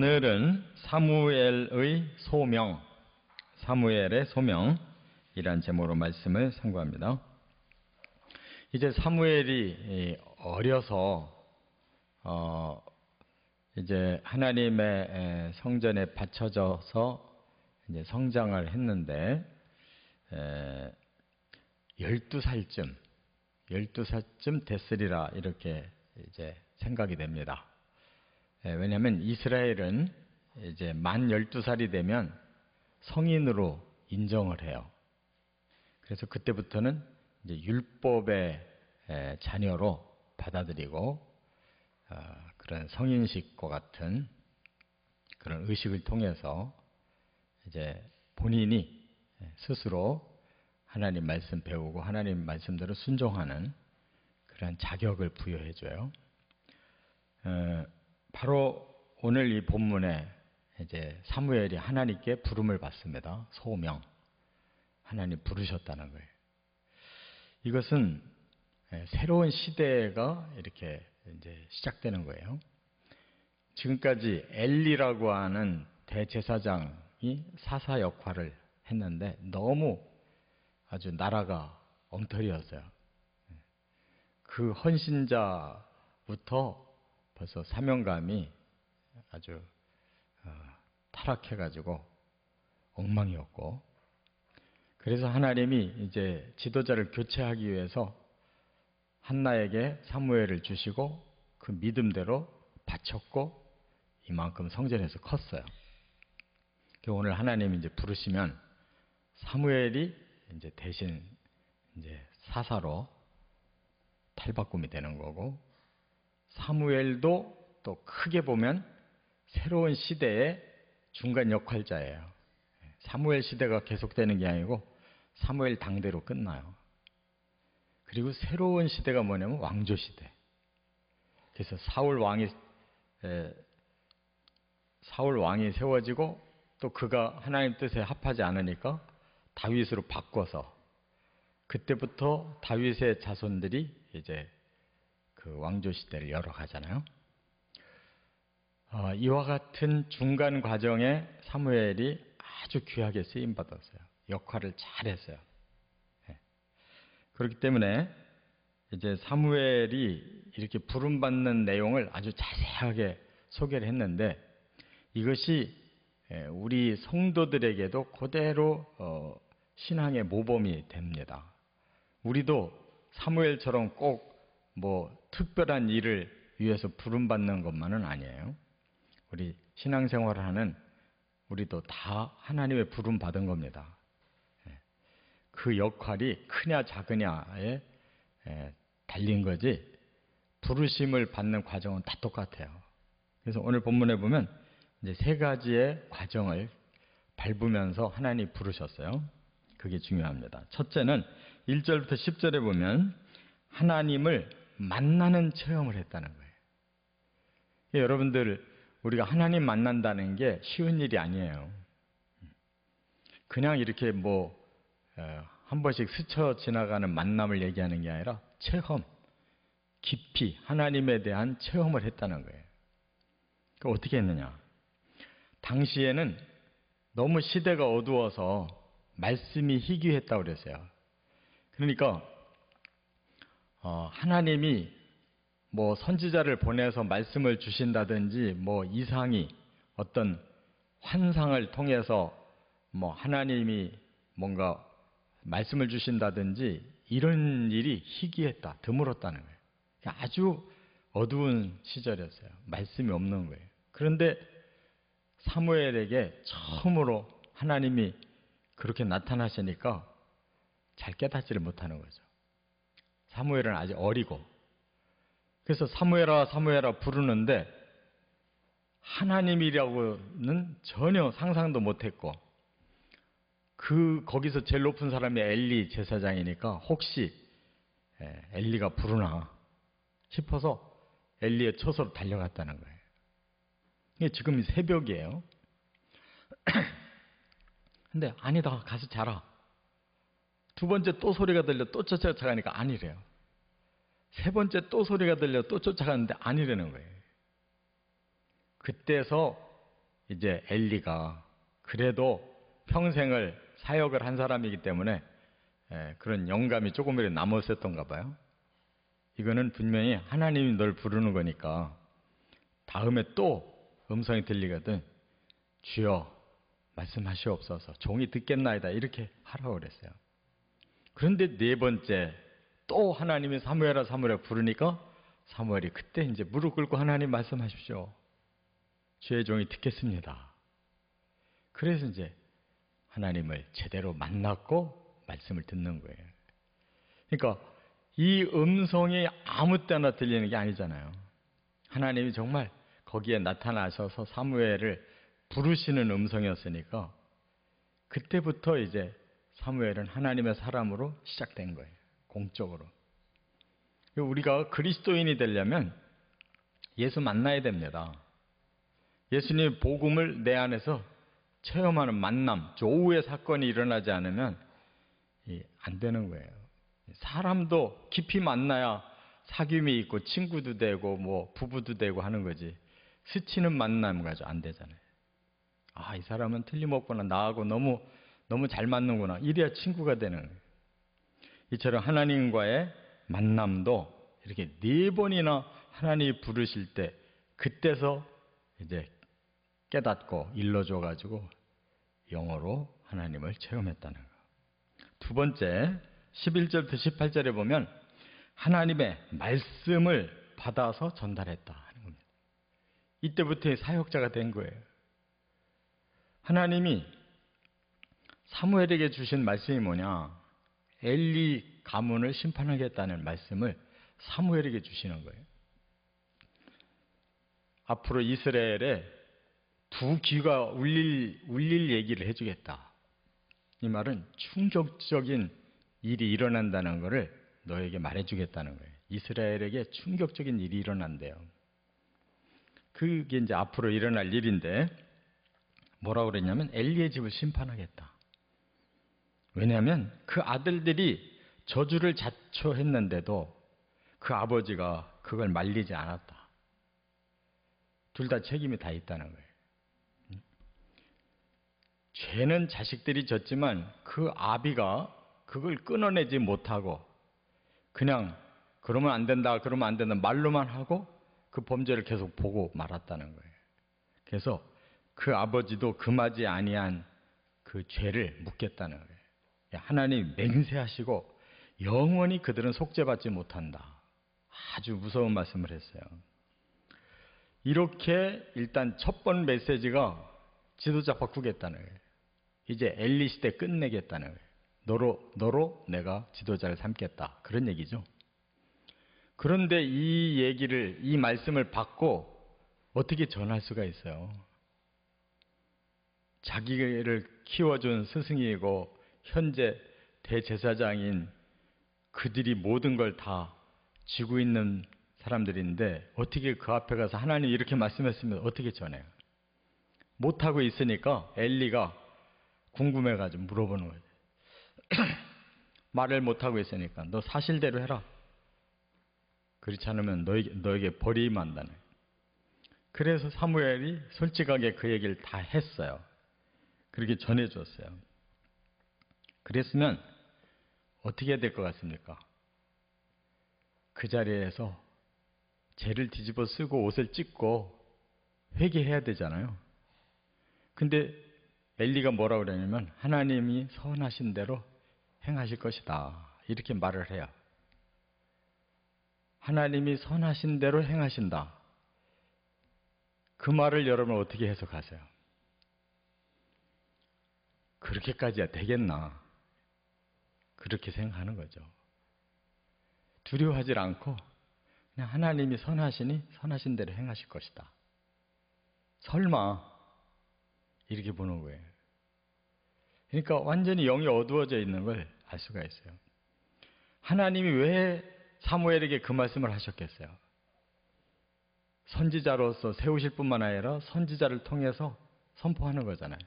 오늘은 사무엘의 소명, 사무엘의 소명이란 제목으로 말씀을 상고합니다. 이제 사무엘이 어려서 이제 하나님의 성전에 바쳐져서 이제 성장을 했는데 12살쯤 됐으리라 이렇게 이제 생각이 됩니다. 왜냐하면 이스라엘은 이제 만 12살이 되면 성인으로 인정을 해요. 그래서 그때부터는 이제 율법의 자녀로 받아들이고 그런 성인식과 같은 그런 의식을 통해서 이제 본인이 스스로 하나님 말씀 배우고 하나님 말씀대로 순종하는 그런 자격을 부여해줘요. 바로 오늘 이 본문에 이제 사무엘이 하나님께 부름을 받습니다. 소명. 하나님 부르셨다는 거예요. 이것은 새로운 시대가 이렇게 이제 시작되는 거예요. 지금까지 엘리라고 하는 대제사장이 사사 역할을 했는데 너무 아주 나라가 엉터리였어요. 그 헌신자부터 벌써 사명감이 아주 타락해가지고 엉망이었고, 그래서 하나님이 이제 지도자를 교체하기 위해서 한나에게 사무엘을 주시고 그 믿음대로 바쳤고 이만큼 성전에서 컸어요. 오늘 하나님이 이제 부르시면 사무엘이 이제 대신 이제 사사로 탈바꿈이 되는 거고, 사무엘도 또 크게 보면 새로운 시대의 중간 역할자예요. 사무엘 시대가 계속되는 게 아니고 사무엘 당대로 끝나요. 그리고 새로운 시대가 뭐냐면 왕조 시대. 그래서 사울 왕이 세워지고 또 그가 하나님 뜻에 합하지 않으니까 다윗으로 바꿔서 그때부터 다윗의 자손들이 이제 그 왕조 시대를 열어가잖아요. 이와 같은 중간 과정에 사무엘이 아주 귀하게 쓰임 받았어요. 역할을 잘했어요. 그렇기 때문에 이제 사무엘이 이렇게 부름받는 내용을 아주 자세하게 소개를 했는데, 이것이 우리 성도들에게도 그대로 신앙의 모범이 됩니다. 우리도 사무엘처럼 꼭 뭐 특별한 일을 위해서 부름받는 것만은 아니에요. 우리 신앙생활을 하는 우리도 다 하나님의 부름받은 겁니다. 그 역할이 크냐 작으냐에 달린 거지 부르심을 받는 과정은 다 똑같아요. 그래서 오늘 본문에 보면 이제 세 가지의 과정을 밟으면서 하나님이 부르셨어요. 그게 중요합니다. 첫째는 1절부터 10절에 보면 하나님을 만나는 체험을 했다는 거예요. 여러분들, 우리가 하나님 만난다는 게 쉬운 일이 아니에요. 그냥 이렇게 한 번씩 스쳐 지나가는 만남을 얘기하는 게 아니라 체험, 깊이 하나님에 대한 체험을 했다는 거예요. 그럼 어떻게 했느냐? 당시에는 너무 시대가 어두워서 말씀이 희귀했다고 그랬어요. 그러니까 하나님이 선지자를 보내서 말씀을 주신다든지 이상이 어떤 환상을 통해서 하나님이 뭔가 말씀을 주신다든지 이런 일이 희귀했다, 드물었다는 거예요. 아주 어두운 시절이었어요. 말씀이 없는 거예요. 그런데 사무엘에게 처음으로 하나님이 그렇게 나타나시니까 잘 깨닫지를 못하는 거죠. 사무엘은 아직 어리고, 그래서 사무엘아 사무엘아 부르는데 하나님이라고는 전혀 상상도 못했고, 거기서 제일 높은 사람이 엘리 제사장이니까 혹시 엘리가 부르나 싶어서 엘리의 처소로 달려갔다는 거예요. 이게 지금 새벽이에요. 근데 아니다, 가서 자라. 두 번째 또 소리가 들려 또 쫓아가니까 아니래요. 세 번째 또 소리가 들려 또 쫓아가는데 아니라는 거예요. 그때서 이제 엘리가 그래도 평생을 사역을 한 사람이기 때문에 그런 영감이 조금이라도 남았었던가 봐요. 이거는 분명히 하나님이 널 부르는 거니까 다음에 또 음성이 들리거든 주여 말씀하시옵소서 종이 듣겠나이다 이렇게 하라고 그랬어요. 그런데 네 번째 또 하나님이 사무엘아 사무엘아 부르니까 사무엘이 그때 이제 무릎 꿇고 하나님 말씀하십시오. 주의 종이 듣겠습니다. 그래서 이제 하나님을 제대로 만났고 말씀을 듣는 거예요. 그러니까 이 음성이 아무 때나 들리는 게 아니잖아요. 하나님이 정말 거기에 나타나셔서 사무엘을 부르시는 음성이었으니까 그때부터 이제 사무엘은 하나님의 사람으로 시작된 거예요. 공적으로. 우리가 그리스도인이 되려면 예수 만나야 됩니다. 예수님의 복음을 내 안에서 체험하는 만남, 조우의 사건이 일어나지 않으면 안 되는 거예요. 사람도 깊이 만나야 사귐이 있고 친구도 되고 뭐 부부도 되고 하는 거지. 스치는 만남 가지고 안 되잖아요. 아, 이 사람은 틀림없구나. 나하고 너무 잘 맞는구나. 이래야 친구가 되는 거예요. 이처럼 하나님과의 만남도 이렇게 4번이나 하나님이 부르실 때 그때서 이제 깨닫고 일러줘 가지고 영어로 하나님을 체험했다는 거. 두 번째 11절부터 18절에 보면 하나님의 말씀을 받아서 전달했다 하는 겁니다. 이때부터 사역자가 된 거예요. 하나님이 사무엘에게 주신 말씀이 뭐냐? 엘리 가문을 심판하겠다는 말씀을 사무엘에게 주시는 거예요. 앞으로 이스라엘에 두 귀가 울릴 얘기를 해주겠다. 이 말은 충격적인 일이 일어난다는 것을 너에게 말해주겠다는 거예요. 이스라엘에게 충격적인 일이 일어난대요. 그게 이제 앞으로 일어날 일인데 뭐라고 그랬냐면 엘리의 집을 심판하겠다. 왜냐하면 그 아들들이 저주를 자초했는데도 그 아버지가 그걸 말리지 않았다. 둘 다 책임이 다 있다는 거예요. 죄는 자식들이 졌지만 그 아비가 그걸 끊어내지 못하고 그냥 그러면 안 된다 그러면 안 된다 말로만 하고 그 범죄를 계속 보고 말았다는 거예요. 그래서 그 아버지도 금하지 아니한 그 죄를 묻겠다는 거예요. 하나님 맹세하시고 영원히 그들은 속죄받지 못한다. 아주 무서운 말씀을 했어요. 이렇게 일단 첫 번 메시지가 지도자 바꾸겠다는 거예요. 이제 엘리 시대 끝내겠다는 거예요. 너로 내가 지도자를 삼겠다. 그런 얘기죠. 그런데 이 말씀을 받고 어떻게 전할 수가 있어요? 자기를 키워준 스승이고 현재 대제사장인 그들이 모든 걸 다 쥐고 있는 사람들인데 어떻게 그 앞에 가서 하나님 이렇게 말씀했으면 어떻게 전해요? 못하고 있으니까 엘리가 궁금해가지고 물어보는 거예요. 말을 못하고 있으니까 너 사실대로 해라. 그렇지 않으면 너에게 벌이 임한다네. 그래서 사무엘이 솔직하게 그 얘기를 다 했어요. 그렇게 전해줬어요. 그랬으면 어떻게 해야 될 것 같습니까? 그 자리에서 죄를 뒤집어 쓰고 옷을 찢고 회개해야 되잖아요. 근데 엘리가 뭐라고 그러냐면 하나님이 선하신 대로 행하실 것이다. 이렇게 말을 해요. 하나님이 선하신 대로 행하신다. 그 말을 여러분 어떻게 해석하세요? 그렇게까지야 되겠나? 그렇게 생각하는 거죠. 두려워하지 않고 그냥 하나님이 선하시니 선하신 대로 행하실 것이다. 설마 이렇게 보는 거예요. 그러니까 완전히 영이 어두워져 있는 걸 알 수가 있어요. 하나님이 왜 사무엘에게 그 말씀을 하셨겠어요? 선지자로서 세우실 뿐만 아니라 선지자를 통해서 선포하는 거잖아요.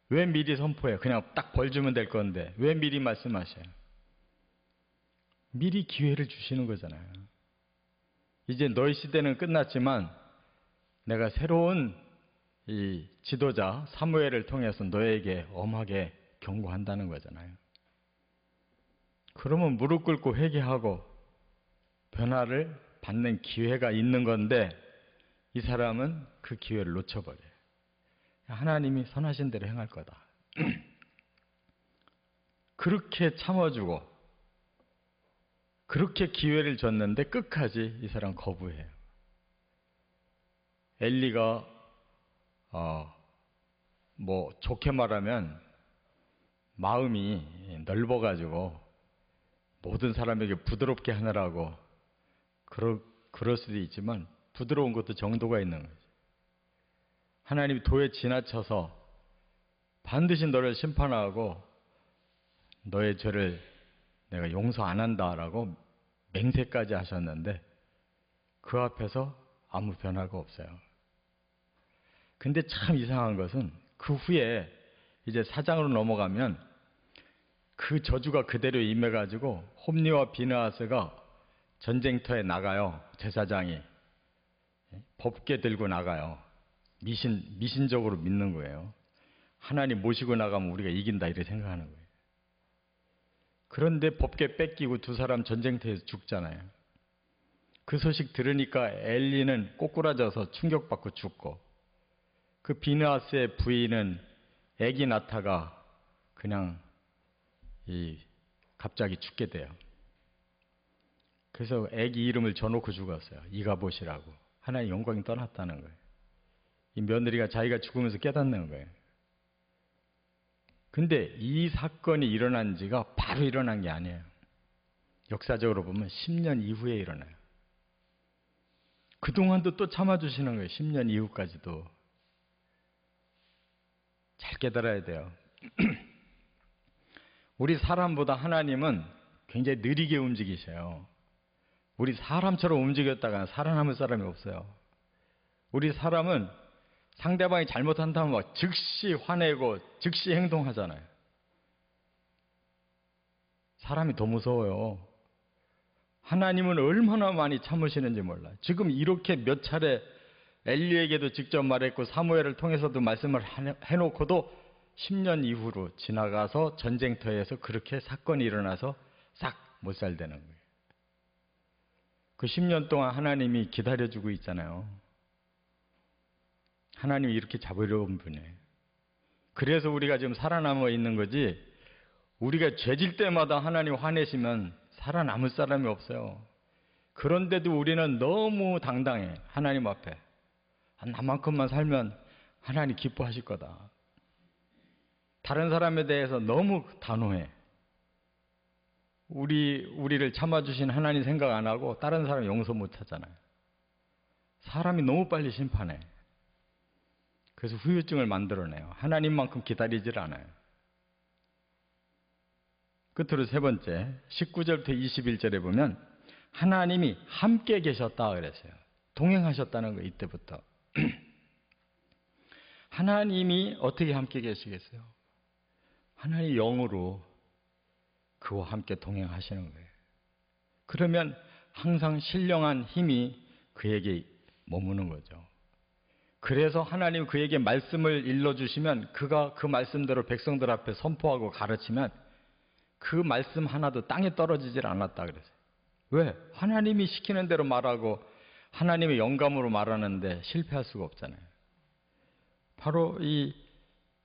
왜 미리 선포해요? 그냥 딱 벌 주면 될 건데 왜 미리 말씀하셔요? 미리 기회를 주시는 거잖아요. 이제 너희 시대는 끝났지만 내가 새로운 이 지도자 사무엘을 통해서 너에게 엄하게 경고한다는 거잖아요. 그러면 무릎 꿇고 회개하고 변화를 받는 기회가 있는 건데 이 사람은 그 기회를 놓쳐버려요. 하나님이 선하신 대로 행할 거다. 그렇게 참아주고 그렇게 기회를 줬는데 끝까지 이 사람 거부해요. 엘리가 뭐 좋게 말하면 마음이 넓어가지고 모든 사람에게 부드럽게 하느라고 그럴 수도 있지만 부드러운 것도 정도가 있는 거죠. 하나님이 도에 지나쳐서 반드시 너를 심판하고 너의 죄를 내가 용서 안 한다라고 맹세까지 하셨는데 그 앞에서 아무 변화가 없어요. 근데 참 이상한 것은 그 후에 이제 4장으로 넘어가면 그 저주가 그대로 임해가지고 홈리와 비느하스가 전쟁터에 나가요. 제사장이 법궤 들고 나가요. 미신적으로 믿는 거예요. 하나님 모시고 나가면 우리가 이긴다 이렇게 생각하는 거예요. 그런데 법궤 뺏기고 두 사람 전쟁터에서 죽잖아요. 그 소식 들으니까 엘리는 꼬꾸라져서 충격받고 죽고 그 비느하스의 부인은 아기 낳다가 그냥 갑자기 죽게 돼요. 그래서 아기 이름을 져놓고 죽었어요. 이가봇이라고. 하나의 영광이 떠났다는 거예요. 이 며느리가 자기가 죽으면서 깨닫는 거예요. 근데 이 사건이 일어난 지가 바로 일어난 게 아니에요. 역사적으로 보면 10년 이후에 일어나요. 그동안도 또 참아주시는 거예요. 10년 이후까지도. 잘 깨달아야 돼요. 우리 사람보다 하나님은 굉장히 느리게 움직이셔요. 우리 사람처럼 움직였다가 살아남을 사람이 없어요. 우리 사람은 상대방이 잘못한다면 막 즉시 화내고 즉시 행동하잖아요. 사람이 더 무서워요. 하나님은 얼마나 많이 참으시는지 몰라요. 지금 이렇게 몇 차례 엘리에게도 직접 말했고 사무엘을 통해서도 말씀을 해놓고도 10년 이후로 지나가서 전쟁터에서 그렇게 사건이 일어나서 싹 못 살되는 거예요. 그 10년 동안 하나님이 기다려주고 있잖아요. 하나님이 이렇게 잡으려는 분이에요. 그래서 우리가 지금 살아남아 있는 거지 우리가 죄질 때마다 하나님 화내시면 살아남을 사람이 없어요. 그런데도 우리는 너무 당당해. 하나님 앞에. 나만큼만 살면 하나님 기뻐하실 거다. 다른 사람에 대해서 너무 단호해. 우리를 참아주신 하나님 생각 안 하고 다른 사람 용서 못 하잖아요. 사람이 너무 빨리 심판해. 그래서 후유증을 만들어내요. 하나님만큼 기다리질 않아요. 끝으로 세 번째 19절부터 21절에 보면 하나님이 함께 계셨다 그랬어요. 동행하셨다는 거 이때부터. 하나님이 어떻게 함께 계시겠어요? 하나님의 영으로 그와 함께 동행하시는 거예요. 그러면 항상 신령한 힘이 그에게 머무는 거죠. 그래서 하나님 그에게 말씀을 일러주시면 그가 그 말씀대로 백성들 앞에 선포하고 가르치면 그 말씀 하나도 땅에 떨어지질 않았다 그랬어요. 왜? 하나님이 시키는 대로 말하고 하나님의 영감으로 말하는데 실패할 수가 없잖아요. 바로 이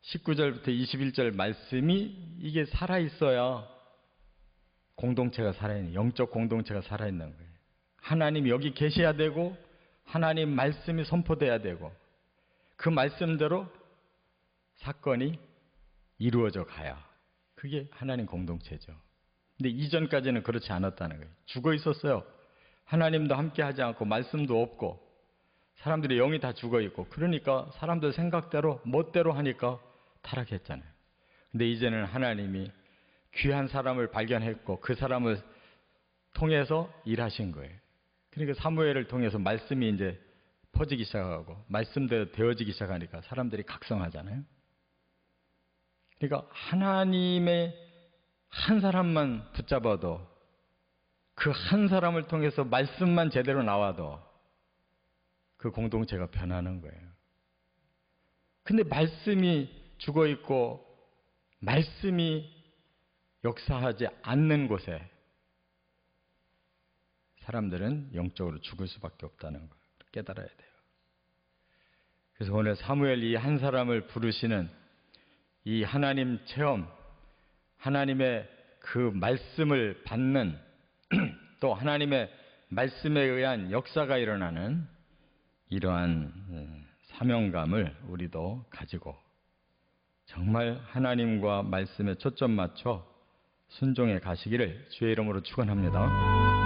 19절부터 21절 말씀이 이게 살아있어야 공동체가 살아있는, 영적 공동체가 살아있는 거예요. 하나님이 여기 계셔야 되고 하나님 말씀이 선포돼야 되고 그 말씀대로 사건이 이루어져 가야 그게 하나님 공동체죠. 근데 이전까지는 그렇지 않았다는 거예요. 죽어 있었어요. 하나님도 함께 하지 않고 말씀도 없고 사람들의 영이 다 죽어 있고 그러니까 사람들 생각대로 멋대로 하니까 타락했잖아요. 근데 이제는 하나님이 귀한 사람을 발견했고 그 사람을 통해서 일하신 거예요. 그러니까 사무엘을 통해서 말씀이 이제 퍼지기 시작하고 말씀대로 되어지기 시작하니까 사람들이 각성하잖아요. 그러니까 하나님의 한 사람만 붙잡아도 그 한 사람을 통해서 말씀만 제대로 나와도 그 공동체가 변하는 거예요. 근데 말씀이 죽어 있고 말씀이 역사하지 않는 곳에 사람들은 영적으로 죽을 수밖에 없다는 걸 깨달아야 돼요. 그래서 오늘 사무엘 이 한 사람을 부르시는 이 하나님 체험, 하나님의 그 말씀을 받는 또 하나님의 말씀에 의한 역사가 일어나는 이러한 사명감을 우리도 가지고 정말 하나님과 말씀에 초점 맞춰 순종해 가시기를 주의 이름으로 축원합니다.